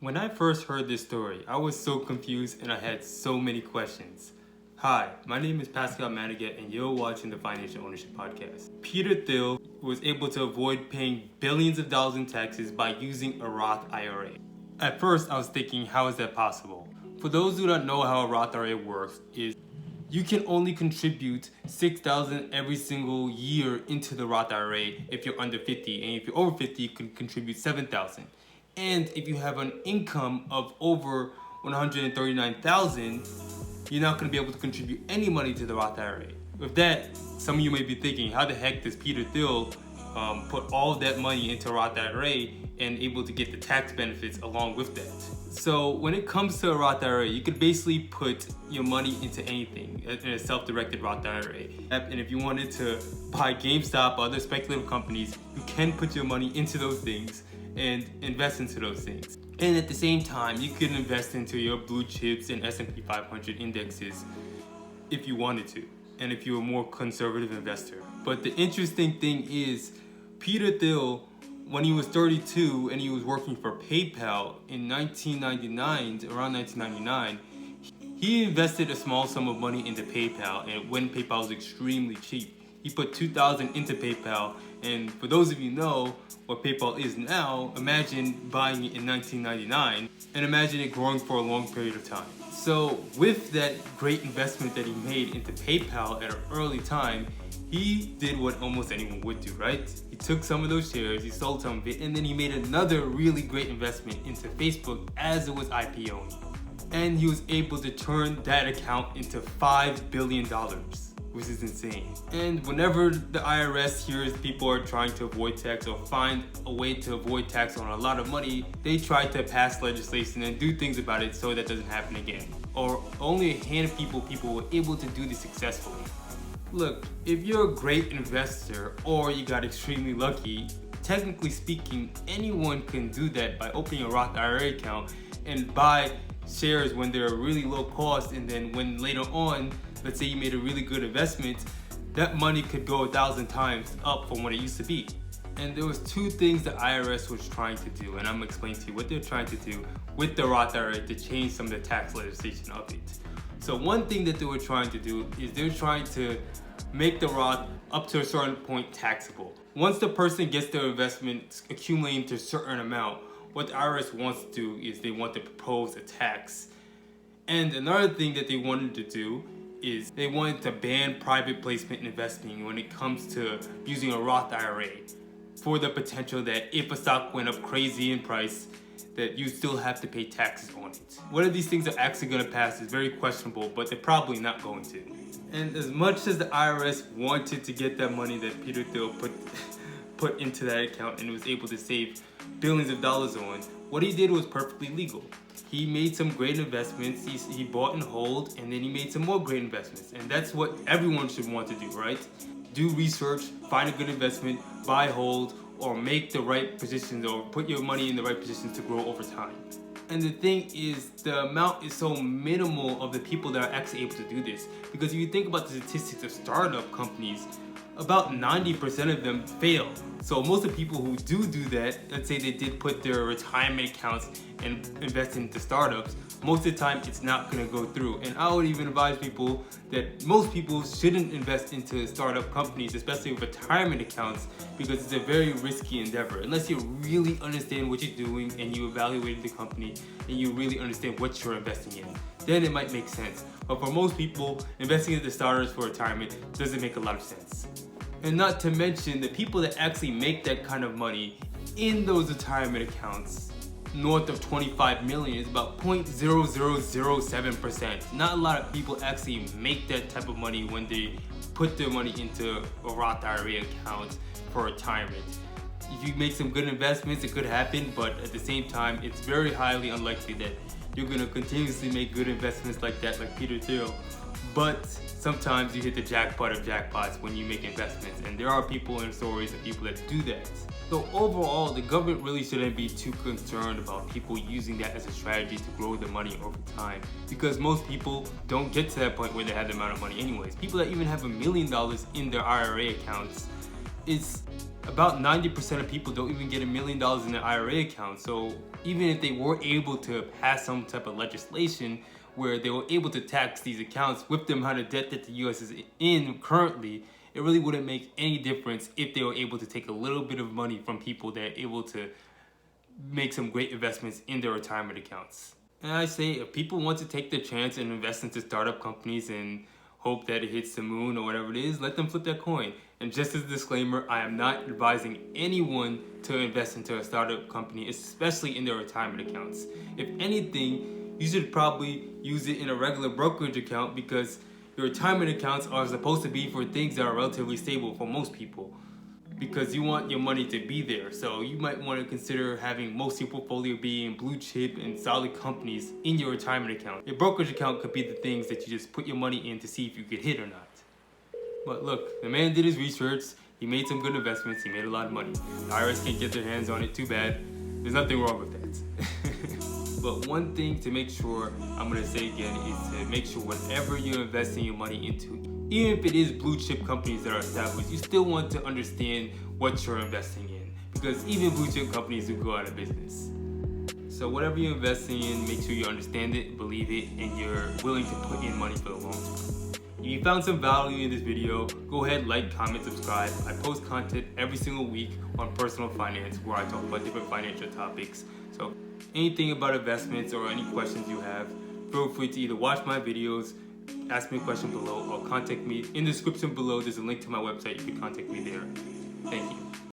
When I first heard this story, I was so confused and I had so many questions. Hi, my name is Pascal Manigat and you're watching the Financial Ownership Podcast. Peter Thiel was able to avoid paying billions of dollars in taxes by using a Roth IRA. At first, I was thinking, how is that possible? For those who don't know how a Roth IRA works, is you can only contribute $6,000 every single year into the Roth IRA if you're under 50, and if you're over 50, you can contribute $7,000. And if you have an income of over $139,000, you're not going to be able to contribute any money to the Roth IRA. With that, some of you may be thinking, how the heck does Peter Thiel put all that money into Roth IRA and able to get the tax benefits along with that? So when it comes to a Roth IRA, you could basically put your money into anything in a self-directed Roth IRA. And if you wanted to buy GameStop or other speculative companies, you can put your money into those things and invest into those things. And at the same time, you can invest into your blue chips and S&P 500 indexes if you wanted to, and if you're a more conservative investor. But the interesting thing is, Peter Thiel, when he was 32 and he was working for PayPal in 1999, around 1999, he invested a small sum of money into PayPal, and when PayPal was extremely cheap. He put $2,000 into PayPal, and for those of you who know what PayPal is now, imagine buying it in 1999, and imagine it growing for a long period of time. So with that great investment that he made into PayPal at an early time, he did what almost anyone would do, right? He took some of those shares, he sold some of it, and then he made another really great investment into Facebook as it was IPOing. And he was able to turn that account into $5 billion. Which is insane. And whenever the IRS hears people are trying to avoid tax or find a way to avoid tax on a lot of money, they try to pass legislation and do things about it so that doesn't happen again. Or only a handful of people were able to do this successfully. Look, if you're a great investor or you got extremely lucky, technically speaking, anyone can do that by opening a Roth IRA account and buy shares when they're really low cost, and then when later on, let's say you made a really good investment, that money could go 1,000 times up from what it used to be. And there was two things the IRS was trying to do, and I'm gonna explain to you what they're trying to do with the Roth IRA to change some of the tax legislation of it. So one thing that they were trying to do is they're trying to make the Roth up to a certain point taxable. Once the person gets their investment accumulating to a certain amount, what the IRS wants to do is they want to propose a tax. And another thing that they wanted to do is they wanted to ban private placement investing when it comes to using a Roth IRA, for the potential that if a stock went up crazy in price, that you still have to pay taxes on it. Whether these things are actually going to pass is very questionable, but they're probably not going to. And as much as the IRS wanted to get that money that Peter Thiel put into that account and was able to save billions of dollars on, what he did was perfectly legal. He made some great investments, he bought and hold, and then he made some more great investments. And that's what everyone should want to do, right? Do research, find a good investment, buy, hold, or make the right positions, or put your money in the right positions to grow over time. And the thing is, the amount is so minimal of the people that are actually able to do this. Because if you think about the statistics of startup companies, about 90% of them fail. So most of the people who do that, let's say they did put their retirement accounts and invest into startups, most of the time it's not going to go through. And I would even advise people that most people shouldn't invest into startup companies, especially with retirement accounts, because it's a very risky endeavor. Unless you really understand what you're doing and you evaluate the company and you really understand what you're investing in, then it might make sense. But for most people, investing into startups for retirement doesn't make a lot of sense. And not to mention the people that actually make that kind of money in those retirement accounts, north of 25 million, is about 0.0007%. Not a lot of people actually make that type of money when they put their money into a Roth IRA account for retirement. If you make some good investments, it could happen, but at the same time, it's very highly unlikely that you're gonna continuously make good investments like that, like Peter Thiel. But sometimes you hit the jackpot of jackpots when you make investments, and there are people and stories of people that do that. So overall, the government really shouldn't be too concerned about people using that as a strategy to grow their money over time, because most people don't get to that point where they have the amount of money anyways. People that even have $1 million in their IRA accounts, it's About 90% of people don't even get $1 million in their IRA account. So even if they were able to pass some type of legislation where they were able to tax these accounts with the amount of debt that the US is in currently, it really wouldn't make any difference if they were able to take a little bit of money from people that are able to make some great investments in their retirement accounts. And I say, if people want to take the chance and invest into startup companies and hope that it hits the moon or whatever it is, let them flip that coin. And just as a disclaimer, I am not advising anyone to invest into a startup company, especially in their retirement accounts. If anything, you should probably use it in a regular brokerage account, because your retirement accounts are supposed to be for things that are relatively stable for most people, because you want your money to be there. So you might want to consider having most of your portfolio being blue chip and solid companies in your retirement account. Your brokerage account could be the things that you just put your money in to see if you could hit or not. But look, the man did his research, he made some good investments, he made a lot of money. The IRS can't get their hands on it, too bad. There's nothing wrong with that. But one thing to make sure, I'm going to say again, is to make sure whatever you're investing your money into, even if it is blue chip companies that are established, you still want to understand what you're investing in, because even blue chip companies do go out of business. So whatever you're investing in, make sure you understand it, believe it, and you're willing to put in money for the long term. If you found some value in this video, go ahead, like, comment, subscribe. I post content every single week on personal finance where I talk about different financial topics. So anything about investments or any questions you have, feel free to either watch my videos, ask me a question below, or contact me. In the description below, there's a link to my website. You can contact me there. Thank you.